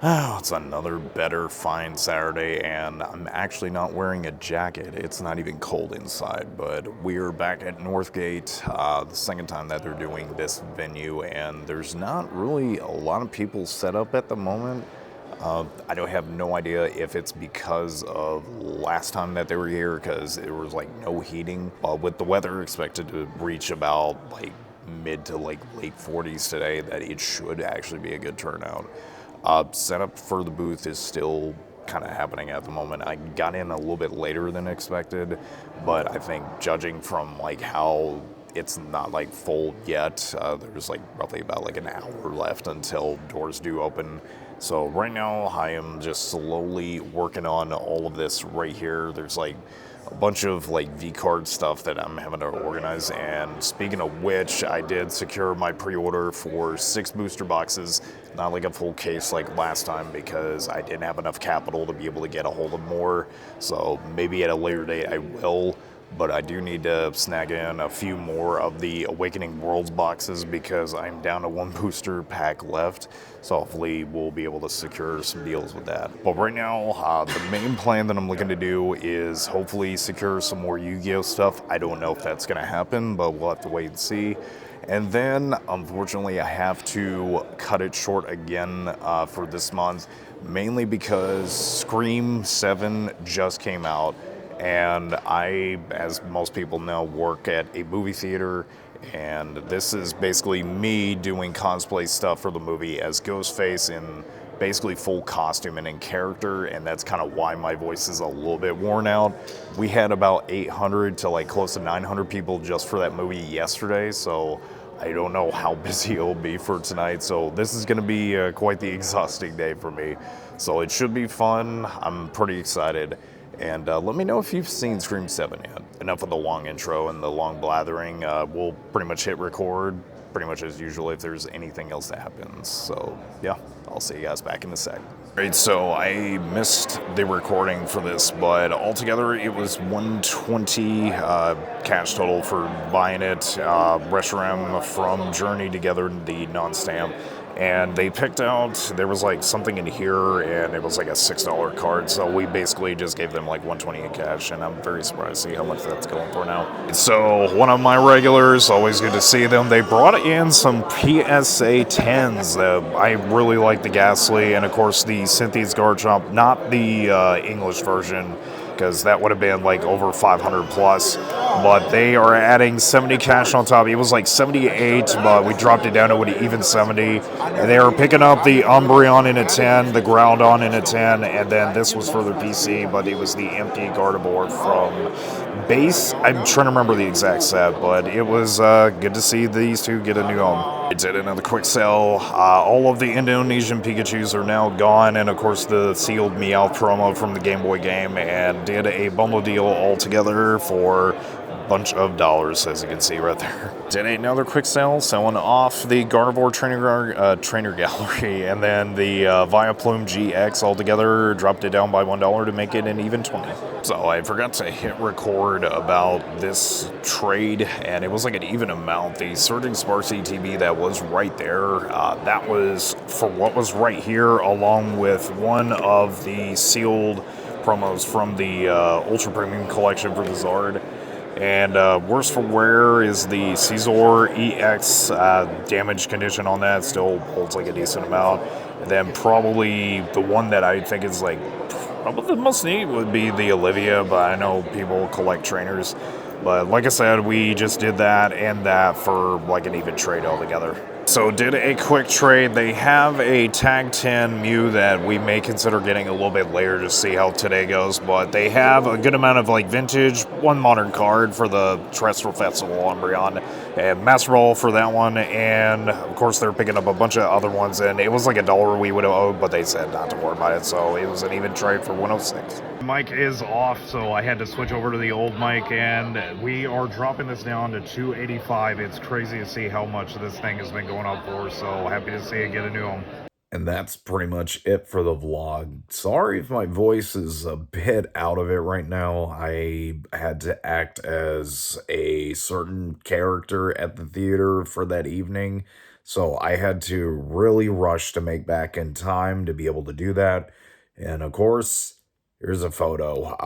Oh, it's another better fine Saturday, and I'm actually not wearing a jacket. It's not even cold inside, but we're back at Northgate, the second time that they're doing this venue, and there's not really a lot of people set up at the moment. I don't have no idea if it's because of last time that they were here, because there was like no heating. With the weather expected to reach about like mid to like late 40s today, that it should actually be a good turnout. Setup for the booth is still kind of happening at the moment. I got in a little bit later than expected, but I think judging from like how it's not like full yet, there's like roughly about like an hour left until doors do open. So right now I am just slowly working on all of this right here. There's like a bunch of like V-card stuff that I'm having to organize. And speaking of which, I did secure my pre-order for 6 booster boxes, not like a full case like last time because I didn't have enough capital to be able to get a hold of more. So maybe at a later date I will. But I do need to snag in a few more of the Awakening Worlds boxes because I'm down to 1 booster pack left. So hopefully we'll be able to secure some deals with that. But right now, the main plan that I'm looking to do is hopefully secure some more Yu-Gi-Oh stuff. I don't know if that's going to happen, but we'll have to wait and see. And then, unfortunately, I have to cut it short again for this month, mainly because Scream 7 just came out. And I, as most people know, work at a movie theater, and this is basically me doing cosplay stuff for the movie as Ghostface in basically full costume and in character, and that's kind of why my voice is a little bit worn out. We had about 800 to like close to 900 people just for that movie yesterday, so I don't know how busy it'll be for tonight. So this is going to be quite the exhausting day for me. So it should be fun. I'm pretty excited. And let me know if you've seen Scream 7 yet. Enough of the long intro and the long blathering. We'll pretty much hit record, pretty much as usual, if there's anything else that happens. So, yeah, I'll see you guys back in a sec. Great, so I missed the recording for this, but altogether it was 120 cash total for buying it. Reshiram from Journey together, the non-stamp. And they picked out, there was like something in here, and it was like a $6 card. So we basically just gave them like 120 in cash, and I'm very surprised to see how much that's going for now. So one of my regulars, always good to see them. They brought in some PSA 10s. I really like the Ghastly, and of course the Cynthia's Garchomp, not the English version, because that would have been like over 500 plus. But they are adding 70 cash on top. It was like 78, but we dropped it down to an even 70. And they are picking up the Umbreon in a 10, the Groudon in a 10, and then this was for their PC, but it was the empty Gardevoir from base. I'm trying to remember the exact set, but it was good to see these two get a new home. I did another quick sell. All of the Indonesian Pikachus are now gone, and of course the sealed Meowth promo from the Game Boy game, and did a bundle deal altogether for a bunch of dollars, as you can see right there. Did another quick sale, selling off the Gardevoir trainer gallery, and then the Vileplume GX altogether, dropped it down by $1 to make it an even 20. So I forgot to hit record about this trade, and it was like an even amount. The Surging Sparks ETB that was right there, that was for what was right here, along with one of the sealed promos from the Ultra Premium collection for the Zard. And worse for wear is the Caesar EX damage condition on that. Still holds like a decent amount. And then probably the one that I think is like probably the most neat would be the Olivia, but I know people collect trainers. But like I said, we just did that and that for like an even trade altogether. So did a quick trade. They have a Tag 10 Mew that we may consider getting a little bit later to see how today goes, but they have a good amount of like vintage, one modern card for the Terrestrial Festival Umbreon, and Master Ball for that one, and of course they're picking up a bunch of other ones, and it was like $1 we would have owed, but they said not to worry about it, so it was an even trade for 106. Mic is off, so I had to switch over to the old mic, and we are dropping this down to 285. It's crazy to see how much this thing has been going up for, so happy to see it get a new home. And that's pretty much it for the vlog. Sorry if my voice is a bit out of it right now. I had to act as a certain character at the theater for that evening, So I had to really rush to make back in time to be able to do that. And of course, here's a photo.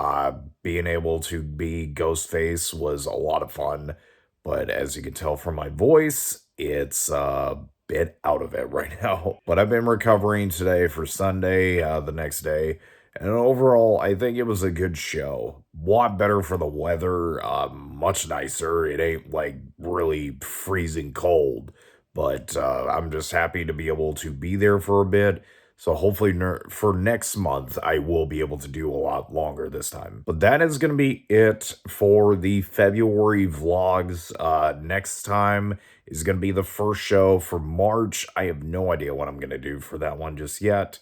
Being able to be Ghostface was a lot of fun, but as you can tell from my voice, it's a bit out of it right now. But I've been recovering today for Sunday, the next day, and overall, I think it was a good show. A lot better for the weather, much nicer. It ain't like really freezing cold, but I'm just happy to be able to be there for a bit. So hopefully for next month, I will be able to do a lot longer this time. But that is going to be it for the February vlogs. Next time is going to be the first show for March. I have no idea what I'm going to do for that one just yet.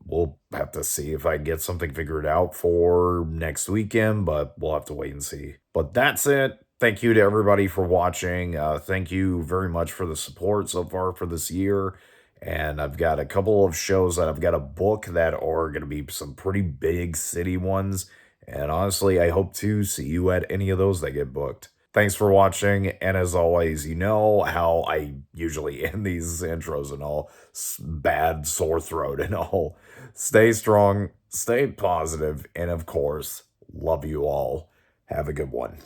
We'll have to see if I get something figured out for next weekend, but we'll have to wait and see. But that's it. Thank you to everybody for watching. Thank you very much for the support so far for this year. And I've got a couple of shows that I've got a book that are going to be some pretty big city ones. And honestly, I hope to see you at any of those that get booked. Thanks for watching, and as always, you know how I usually end these intros and all, bad sore throat and all. Stay strong, stay positive, and of course, love you all. Have a good one.